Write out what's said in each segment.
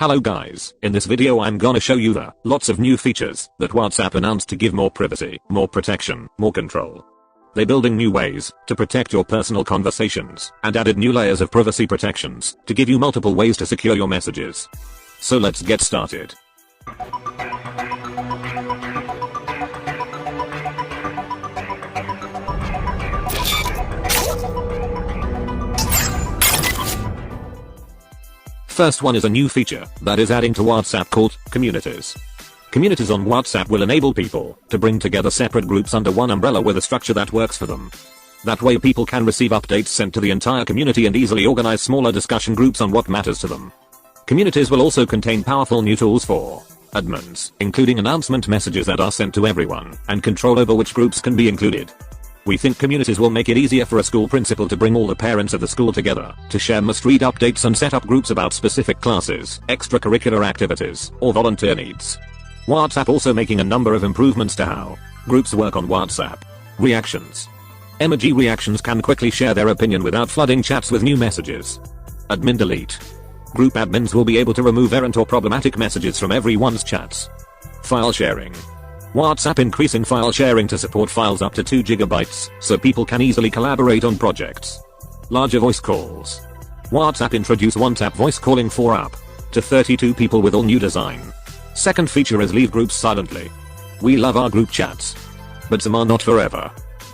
Hello guys, in this video I'm gonna show you the lots of new features that WhatsApp announced to give more privacy, more protection, more control. They're building new ways to protect your personal conversations and added new layers of privacy protections to give you multiple ways to secure your messages. So let's get started. First one is a new feature that is adding to WhatsApp called Communities. Communities on WhatsApp will enable people to bring together separate groups under one umbrella with a structure that works for them. That way people can receive updates sent to the entire community and easily organize smaller discussion groups on what matters to them. Communities will also contain powerful new tools for admins, including announcement messages that are sent to everyone and control over which groups can be included. We think communities will make it easier for a school principal to bring all the parents of the school together to share must-read updates and set up groups about specific classes, extracurricular activities, or volunteer needs. WhatsApp also making a number of improvements to how groups work on WhatsApp. Reactions. Emoji reactions can quickly share their opinion without flooding chats with new messages. Admin delete. Group admins will be able to remove errant or problematic messages from everyone's chats. File sharing. WhatsApp increasing file sharing to support files up to 2 GB so people can easily collaborate on projects. Larger voice calls. WhatsApp introduce one-tap voice calling for up to 32 people with all new design. Second feature is leave groups silently. We love our group chats, but some are not forever.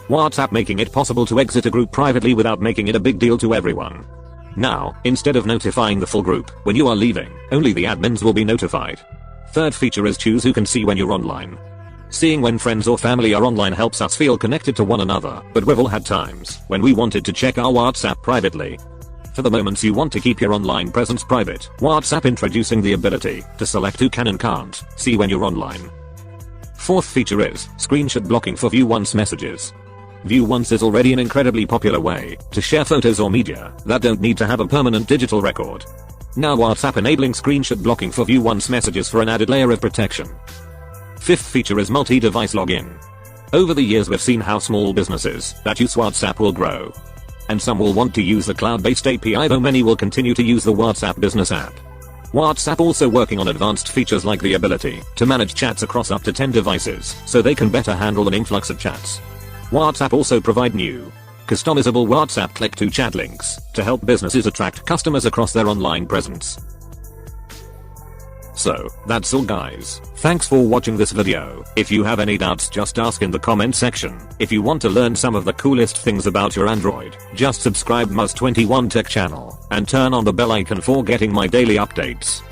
WhatsApp making it possible to exit a group privately without making it a big deal to everyone. Now, instead of notifying the full group when you are leaving, only the admins will be notified. Third feature is choose who can see when you're online. Seeing when friends or family are online helps us feel connected to one another, but we've all had times when we wanted to check our WhatsApp privately. For the moments you want to keep your online presence private, WhatsApp introducing the ability to select who can and can't see when you're online. Fourth feature is screenshot blocking for view once messages. View once is already an incredibly popular way to share photos or media that don't need to have a permanent digital record. Now WhatsApp enabling screenshot blocking for view once messages for an added layer of protection. Fifth feature is multi-device login. Over the years we've seen how small businesses that use WhatsApp will grow. And some will want to use the cloud-based API, though many will continue to use the WhatsApp business app. WhatsApp also working on advanced features like the ability to manage chats across up to 10 devices so they can better handle an influx of chats. WhatsApp also provide new customizable WhatsApp click-to-chat links to help businesses attract customers across their online presence. So, that's all guys. Thanks for watching this video. If you have any doubts just ask in the comment section. If you want to learn some of the coolest things about your Android, just subscribe Muz21 Tech channel and turn on the bell icon for getting my daily updates.